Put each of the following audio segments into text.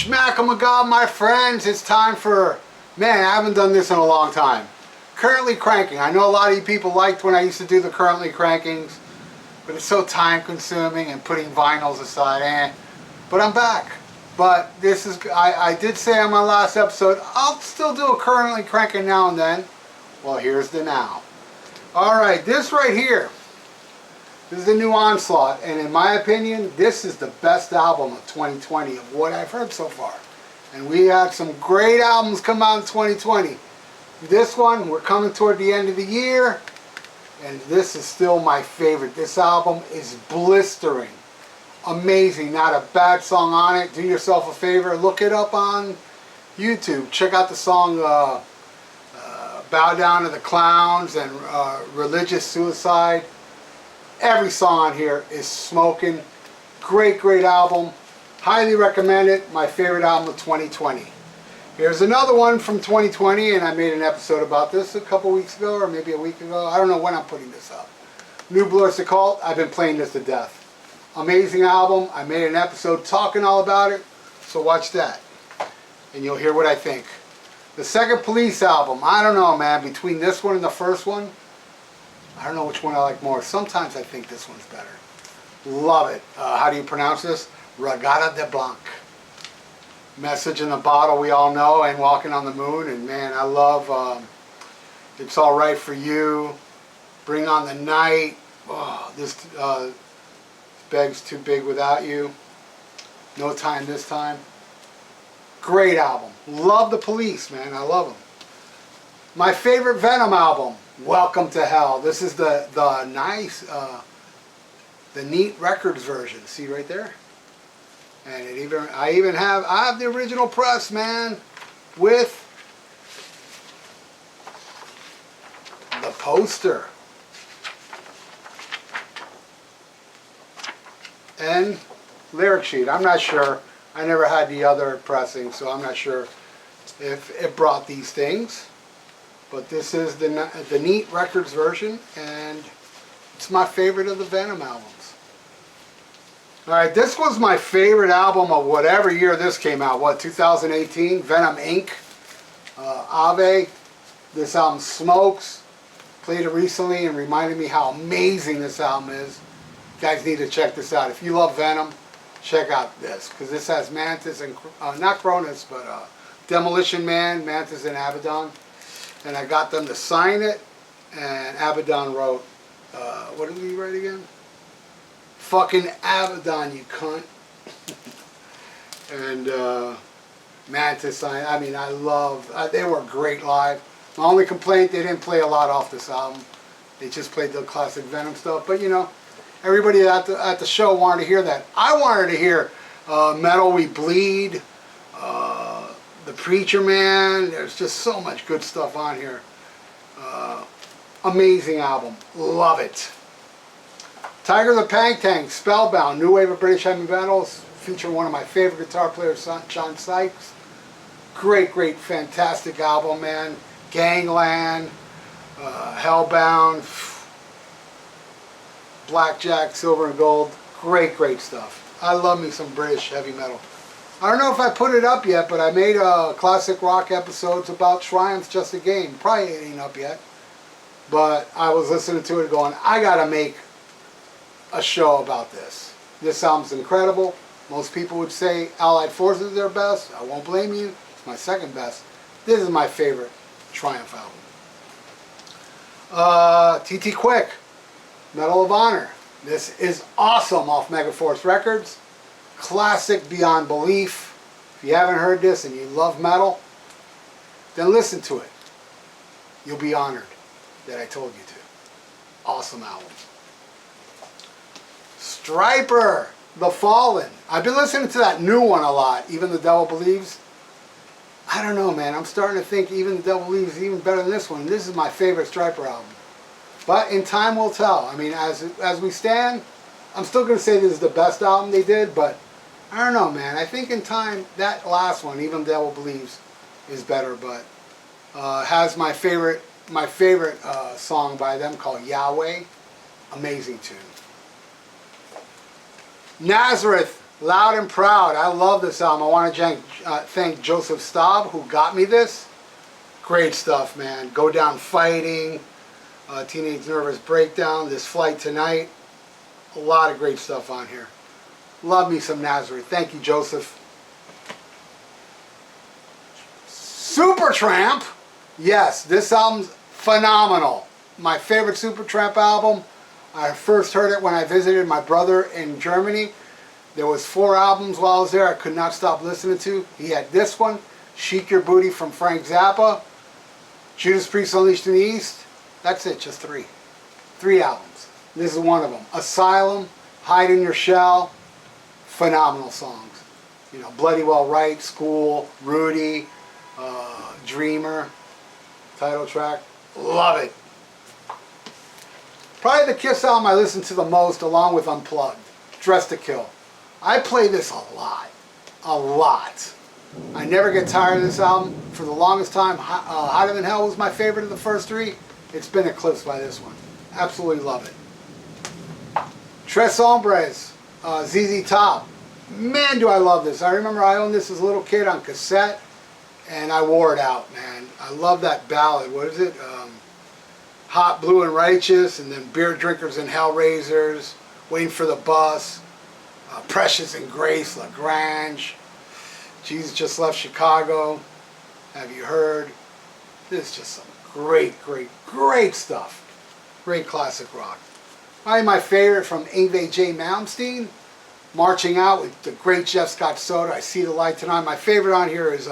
SHMACKEMAGOB, my friends. It's time for, man, I haven't done this in a long time. Currently cranking. I know a lot of you people liked when I used to do the currently crankings, but it's so time consuming and putting vinyls aside, But I'm back. But this is, I did say on my last episode, I'll still do a currently cranking now and then. Well, here's the now. Alright, this right here. This is the new Onslaught, and in my opinion, this is the best album of 2020 of what I've heard so far. And we had some great albums come out in 2020. This one, we're coming toward the end of the year, and this is still my favorite. This album is blistering. Amazing, not a bad song on it. Do yourself a favor, look it up on YouTube. Check out the song Bow Down to the Clowns and Religious Suicide. Every song on here is smoking. Great, great album. Highly recommend it. My favorite album of 2020. Here's another one from 2020, and I made an episode about this a couple weeks ago, or maybe a week ago. I don't know when I'm putting this up. New Blood's Occult. I've been playing this to death. Amazing album. I made an episode talking all about it, so watch that, and you'll hear what I think. The second Police album. I don't know, man. Between this one and the first one, I don't know which one I like more. Sometimes I think this one's better. Love it. How do you pronounce this? Regata de Blanc. Message in the Bottle, we all know, and Walking on the Moon. And man, I love It's Alright for You. Bring on the Night. Oh, this Beg's Too Big Without You. No Time This Time. Great album. Love the Police, man. I love them. My favorite Venom album. Welcome to Hell. This is the nice, the neat records version. See right there? And I have the original press, man, with the poster and lyric sheet. I'm not sure. I never had the other pressing, so I'm not sure if it brought these things. But this is the neat records version, and it's my favorite of the Venom albums. Alright, this was my favorite album of whatever year this came out. What, 2018? Venom Inc. Ave. This album smokes. Played it recently and reminded me how amazing this album is. You guys need to check this out. If you love Venom, check out this. Because this has Mantis and, not Cronus, but Demolition Man, Mantis, and Abaddon. And I got them to sign it, and Abaddon wrote, what did he write again? Fucking Abaddon, you cunt. And Mantis signed. I mean, I love, they were great live. My only complaint, they didn't play a lot off this album. They just played the classic Venom stuff. But you know, everybody at the show wanted to hear that. I wanted to hear Metal We Bleed, The Preacher Man. There's just so much good stuff on here. Amazing album. Love it. Tiger the Pank Tank, Spellbound, new wave of British heavy metal, featuring one of my favorite guitar players, John Sykes. Great, great, fantastic album, man. Gangland, Hellbound, Blackjack, Silver and Gold. Great, great stuff. I love me some British heavy metal. I don't know if I put it up yet, but I made a classic rock episodes about Triumph's Just a Game. Probably it ain't up yet. But I was listening to it going, I gotta make a show about this. This album's incredible. Most people would say Allied Forces is their best. I won't blame you. It's my second best. This is my favorite Triumph album. TT Quick, Medal of Honor. This is awesome off Megaforce Records. Classic beyond belief. If you haven't heard this and you love metal, then listen to it. You'll be honored that I told you to. Awesome album. Striper, The Fallen. I've been listening to that new one a lot, Even the Devil Believes. I don't know, man. I'm starting to think Even the Devil Believes is even better than this one. This is my favorite Striper album. But in time will tell. I mean, as we stand, I'm still going to say this is the best album they did, but I don't know, man. I think in time, that last one, Even the Devil Believes, is better, but has my favorite song by them called Yahweh. Amazing tune. Nazareth, Loud and Proud. I love this album. I want to thank Joseph Staub who got me this. Great stuff, man. Go Down Fighting, Teenage Nervous Breakdown, This Flight Tonight. A lot of great stuff on here. Love me some Nazareth. Thank you, Joseph. Supertramp. Yes, this album's phenomenal. My favorite Supertramp album. I first heard it when I visited my brother in Germany. There was 4 albums while I was there I could not stop listening to. He had this one, Chic Your Booty from Frank Zappa, Judas Priest Unleashed in the East. That's it, just 3. 3 albums. This is one of them. Asylum, Hide in Your Shell, phenomenal songs. You know, Bloody Well Right, School, Rudy, Dreamer, title track. Love it. Probably the Kiss album I listen to the most along with Unplugged, Dress to Kill. I play this a lot. A lot. I never get tired of this album. For the longest time, Hotter Than Hell was my favorite of the first 3. It's been eclipsed by this one. Absolutely love it. Tres Sombres, ZZ Top. Man, do I love this. I remember I owned this as a little kid on cassette, and I wore it out, man. I love that ballad. What is it? Hot, Blue, and Righteous, and then Beer Drinkers and Hellraisers, Waiting for the Bus, Precious and Grace, LaGrange, Jesus Just Left Chicago, Have You Heard? This is just some great, great, great stuff. Great classic rock. Probably my favorite from Yngwie J. Malmsteen, Marching Out with the great Jeff Scott Soda, I See the Light Tonight. My favorite on here is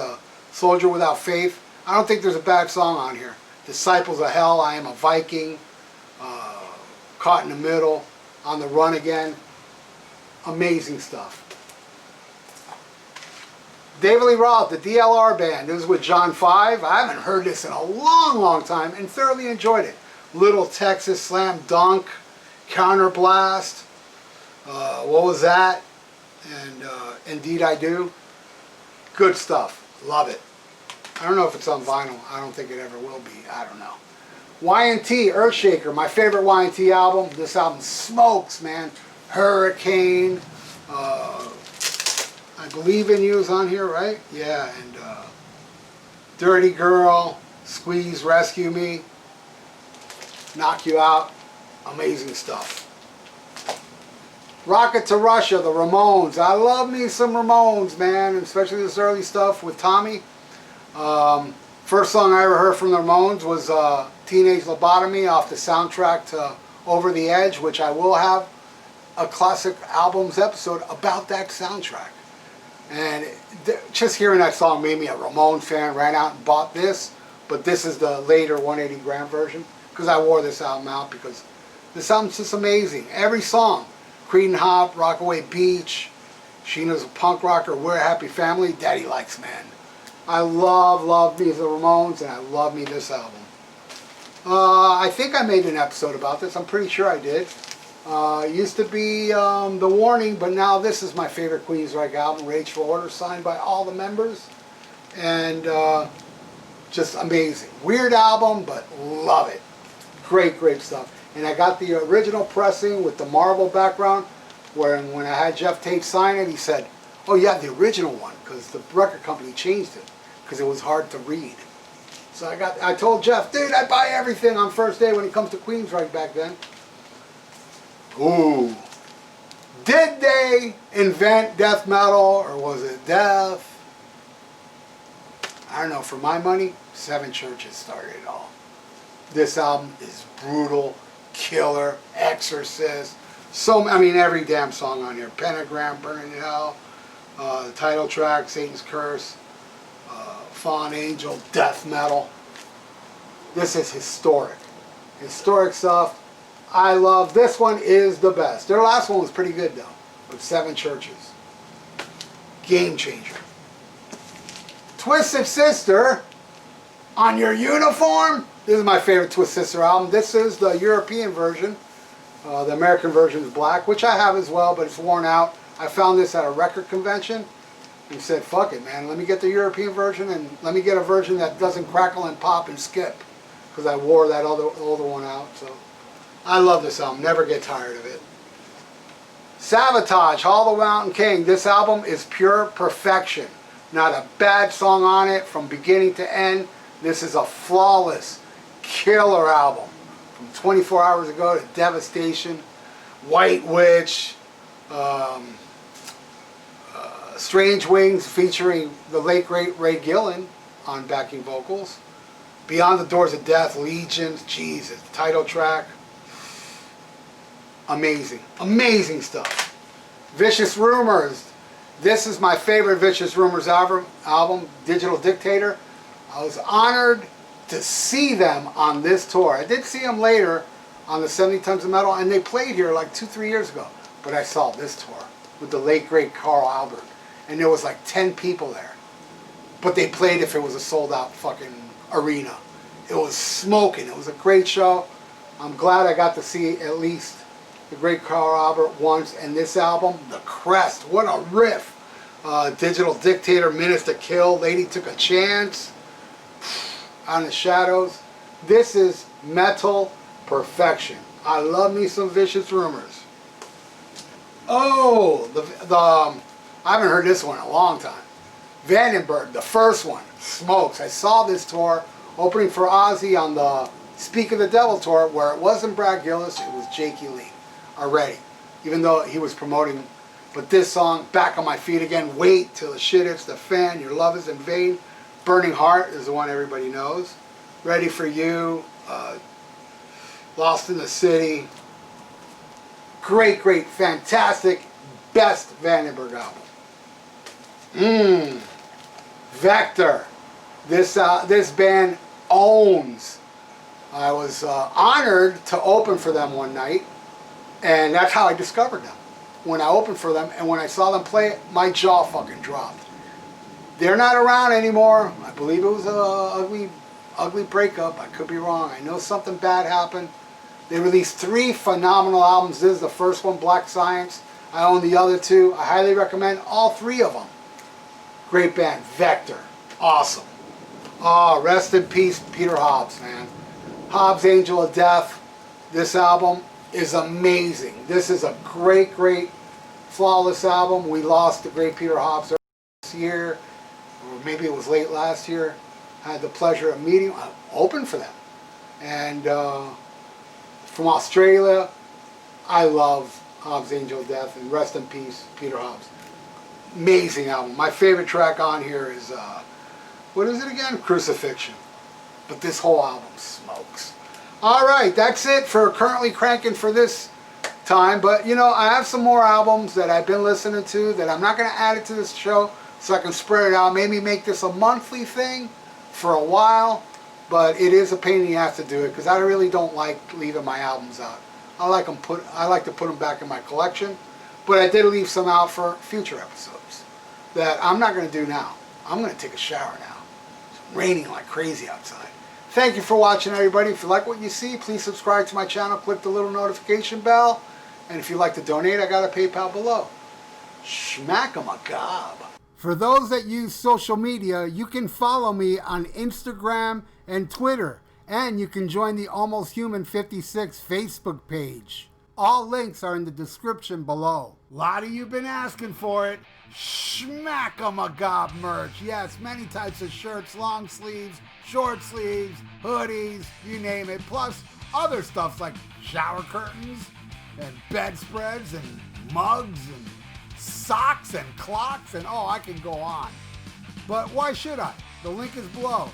Soldier Without Faith. I don't think there's a bad song on here. Disciples of Hell, I Am a Viking, Caught in the Middle, On the Run Again. Amazing stuff. David Lee Roth, the DLR Band. This is with John 5. I haven't heard this in a long, long time and thoroughly enjoyed it. Little Texas, Slam Dunk, Counterblast. What was that? And Indeed I Do. Good stuff. Love it. I don't know if it's on vinyl. I don't think it ever will be. I don't know. Y&T, Earthshaker, my favorite Y&T album. This album smokes, man. Hurricane, I Believe in You is on here, right? Yeah, and Dirty Girl, Squeeze, Rescue Me, Knock You Out. Amazing stuff. Rocket to Russia, the Ramones. I love me some Ramones, man, especially this early stuff with Tommy. First song I ever heard from the Ramones was Teenage Lobotomy off the soundtrack to Over the Edge, which I will have a classic albums episode about that soundtrack. And just hearing that song made me a Ramones fan. Ran out and bought this, but this is the later 180 gram version because I wore this album out because this album's just amazing. Every song, Creed and Hop, Rockaway Beach, Sheena's a Punk Rocker, We're a Happy Family, Daddy Likes Men. I love me the Ramones, and I love me this album. I think I made an episode about this. I'm pretty sure I did. It used to be The Warning, but now this is my favorite Queensryche album, Rage for Order, signed by all the members. And just amazing. Weird album, but love it. Great, great stuff. And I got the original pressing with the marble background, where when I had Jeff Tate sign it, he said, oh, you have the original one, because the record company changed it, because it was hard to read. So I told Jeff, dude, I buy everything on first day when it comes to Queensryche back then. Ooh. Did they invent death metal, or was it death? I don't know. For my money, Seven Churches started it all. This album is brutal, killer, Exorcist. Every damn song on here. Pentagram, Burning in Hell, the title track, Satan's Curse, Fallen Angel, death metal. This is historic. Historic stuff. I love this one. Is the best. Their last one was pretty good though, with Seven Churches. Game changer. Twisted Sister, On Your Uniform. This is my favorite Twisted Sister album. This is the European version. The American version is black, which I have as well, but it's worn out. I found this at a record convention and said, fuck it, man. Let me get the European version, and let me get a version that doesn't crackle and pop and skip, because I wore that older one out. So I love this album. Never get tired of it. Sabotage, Hall of the Mountain King. This album is pure perfection. Not a bad song on it from beginning to end. This is a flawless, killer album. From 24 Hours Ago to Devastation, White Witch, Strange Wings featuring the late great Ray Gillen on backing vocals. Beyond the Doors of Death, Legions, Jesus, title track. Amazing, amazing stuff. Vicious Rumors. This is my favorite Vicious Rumors album, Digital Dictator. I was honored to see them on this tour. I did see them later on the 70 Tons of Metal, and they played here like 2-3 years ago. But I saw this tour with the late great Carl Albert, and there was like 10 people there. But they played if it was a sold out fucking arena. It was smoking. It was a great show. I'm glad I got to see at least the great Carl Albert once, and this album, The Crest, what a riff. Digital Dictator, Minutes to Kill, Lady Took a Chance, On the Shadows. This is metal perfection. I love me some Vicious Rumors. Oh, I haven't heard this one in a long time. Vandenberg, the first one, smokes. I saw this tour opening for Ozzy on the Speak of the Devil tour, where it wasn't Brad Gillis, it was Jakey Lee already, even though he was promoting. But this song, Back on My Feet Again, Wait Till the Shit Hits the Fan, Your Love Is in Vain, Burning Heart is the one everybody knows, Ready for You, Lost in the City. Great, great, fantastic, best Vandenberg album. Vector. This band owns. I was honored to open for them one night, and that's how I discovered them. When I opened for them and when I saw them play, my jaw fucking dropped. They're not around anymore. I believe it was a ugly breakup. I could be wrong. I know something bad happened. They released 3 phenomenal albums. This is the first one, Black Science. I own the other 2. I highly recommend all 3 of them. Great band. Vector. Awesome. Oh, rest in peace, Peter Hobbs, man. Hobbs, Angel of Death. This album is amazing. This is a great, great, flawless album. We lost the great Peter Hobbs this year, or maybe it was late last year. I had the pleasure of meeting, opened for them. And from Australia, I love Hobbs, Angel of Death, and rest in peace, Peter Hobbs. Amazing album. My favorite track on here is, what is it again? Crucifixion. But this whole album smokes. Alright, that's it for Currently Cranking for this time. But, you know, I have some more albums that I've been listening to that I'm not going to add it to this show so I can spread it out. Maybe make this a monthly thing for a while. But it is a pain in the ass to do it because I really don't like leaving my albums out. I like to put them back in my collection. But I did leave some out for future episodes that I'm not going to do now. I'm going to take a shower now. It's raining like crazy outside. Thank you for watching, everybody. If you like what you see, please subscribe to my channel. Click the little notification bell. And if you'd like to donate, I got a PayPal below. SHMACKEMAGOB. For those that use social media, you can follow me on Instagram and Twitter. And you can join the Almost Human 56 Facebook page. All links are in the description below. A lot of you been asking for it. SHMACKEMAGOB merch. Yes, many types of shirts, long sleeves, short sleeves, hoodies, you name it. Plus other stuff like shower curtains and bedspreads and mugs and socks and clocks and oh, I can go on. But why should I? The link is below.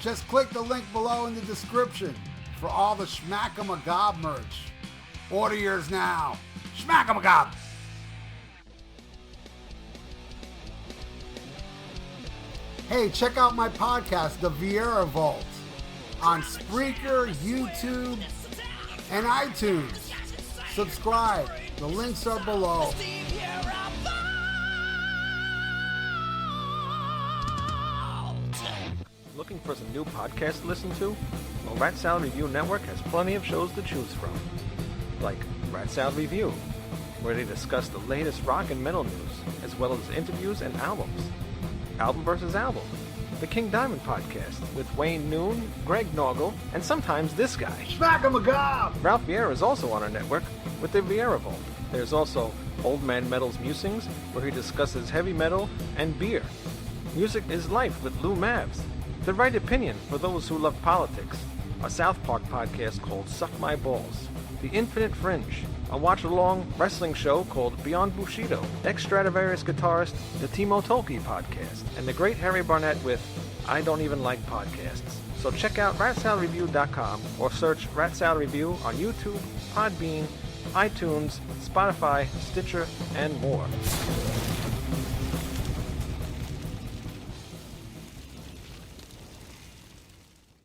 Just click the link below in the description for all the SHMACKEMAGOB merch. Order yours now. SHMACKEMAGOB. Hey, check out my podcast, The VIERA Vault, on Spreaker, YouTube, and iTunes. Subscribe. The links are below. Looking for some new podcasts to listen to? Well, Rat Salad Review Network has plenty of shows to choose from. Like Rat Salad Review, where they discuss the latest rock and metal news, as well as interviews and albums. Album versus album, the King Diamond Podcast with Wayne Noon, Greg Noggle, and sometimes this guy. SHMACKEMAGOB! Ralph Vieira is also on our network with the VIERA Vault. There's also Old Man Metal's Musings, where he discusses heavy metal and beer. Music is Life with Lou Mavs. The Right Opinion for those who love politics. A South Park podcast called Suck My Balls. The Infinite Fringe, a watch-along wrestling show called Beyond Bushido. Ex-Stradivarius guitarist, the Timo Tolkki podcast. And the Great Harry Barnett with I Don't Even Like Podcasts. So check out ratsaladreview.com or search Rat Salad Review on YouTube, Podbean, iTunes, Spotify, Stitcher, and more.